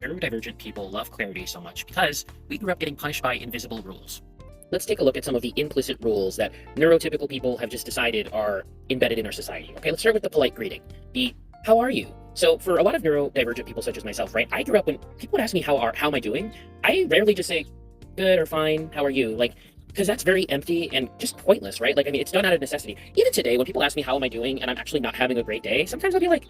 Neurodivergent people love clarity so much because we grew up getting punished by invisible rules. Let's take a look at some of the implicit rules that neurotypical people have just decided are embedded in our society. Okay, let's start with the polite greeting. The how are you? So for a lot of neurodivergent people such as myself, right? I grew up when people would ask me how am I doing? I rarely just say good or fine, how are you? Like because that's very empty and just pointless, right? Like, I mean, it's done out of necessity. Even today, when people ask me how am I doing and I'm actually not having a great day, sometimes I'll be like,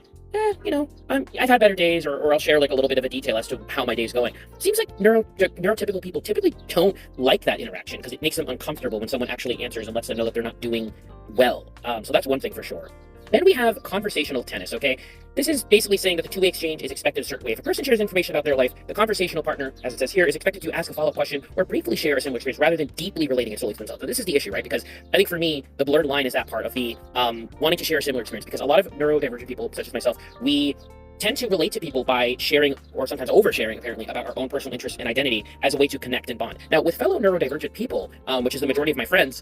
I've had better days, or I'll share like a little bit of a detail as to how my day's going. Seems like neurotypical people typically don't like that interaction because it makes them uncomfortable when someone actually answers and lets them know that they're not doing well. So that's one thing for sure. Then we have conversational tennis, okay? This is basically saying that the two-way exchange is expected a certain way. If a person shares information about their life, the conversational partner, as it says here, is expected to ask a follow-up question or briefly share a similar experience rather than deeply relating it solely to themselves. So this is the issue, right? Because I think for me, the blurred line is that part of the wanting to share a similar experience, because a lot of neurodivergent people, such as myself, we tend to relate to people by sharing, or sometimes oversharing apparently, about our own personal interests and identity as a way to connect and bond. Now, with fellow neurodivergent people, which is the majority of my friends,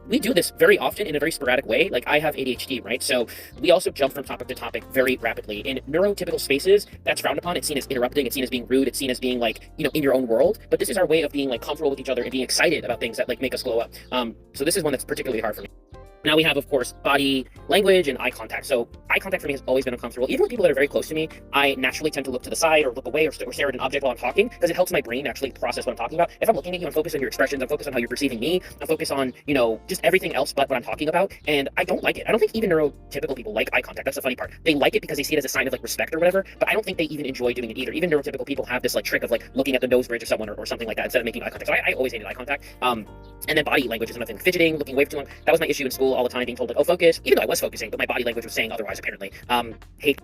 we do this very often in a very sporadic way. Like, I have ADHD, right? So we also jump from topic to topic very rapidly. In neurotypical spaces, that's frowned upon. It's seen as interrupting. It's seen as being rude. It's seen as being like, in your own world. But this is our way of being like comfortable with each other and being excited about things that like make us glow up. So this is one that's particularly hard for me. Now we have, of course, body language and eye contact. So eye contact for me has always been uncomfortable. Even with people that are very close to me, I naturally tend to look to the side or look away or stare at an object while I'm talking because it helps my brain actually process what I'm talking about. If I'm looking at you, I'm focused on your expressions. I'm focused on how you're perceiving me. I'm focused on, just everything else but what I'm talking about. And I don't like it. I don't think even neurotypical people like eye contact. That's the funny part. They like it because they see it as a sign of like respect or whatever, but I don't think they even enjoy doing it either. Even neurotypical people have this like trick of like looking at the nose bridge of someone or something like that instead of making eye contact. So I always hated eye contact. And then body language is another thing. Fidgeting, looking away for too long. That was my issue in school all the time, being told like, oh, focus, even though I was focusing, but my body language was saying otherwise, apparently. Hate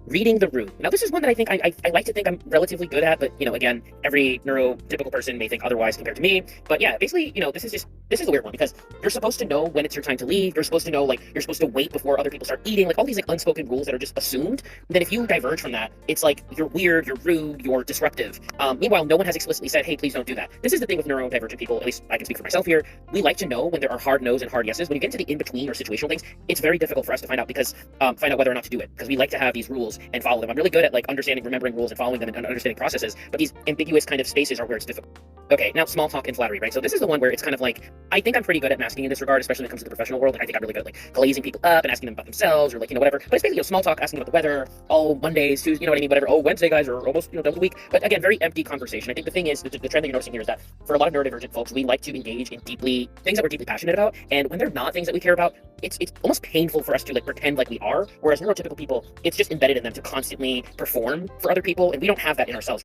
reading the room. Now, this is one that I think I like to think I'm relatively good at, but, again, every neurotypical person may think otherwise compared to me. But yeah, basically, this is a weird one because you're supposed to know when it's your time to leave. You're supposed to know, like, you're supposed to wait before other people start eating, like all these like unspoken rules that are just assumed. And then if you diverge from that, it's like you're weird, you're rude, you're disruptive. Meanwhile, no one has explicitly said, hey, please don't do that. This is the thing with neurodivergent people, at least I can speak for myself here. We like to know when there are hard no's and hard yeses. When you get into the in-between or situational things, it's very difficult for us to find out whether or not to do it, because we like to have these rules and follow them. I'm really good at like understanding, remembering rules and following them and understanding processes, but these ambiguous kind of spaces are where it's difficult. Okay, now small talk and flattery, right? So this is the one where it's kind of like, I think I'm pretty good at masking in this regard, especially when it comes to the professional world. Like, I think I'm really good at like glazing people up and asking them about themselves or like, whatever. But it's basically small talk, asking about the weather, Mondays, Tuesdays, you know what I mean? Whatever. Oh, Wednesday guys are almost, done with the week. But again, very empty conversation. I think the thing is, the trend that you're noticing here is that for a lot of neurodivergent folks, we like to engage in things that we're deeply passionate about. And when they're not things that we care about, it's almost painful for us to like pretend like we are. Whereas neurotypical people, it's just embedded in them to constantly perform for other people, and we don't have that in ourselves.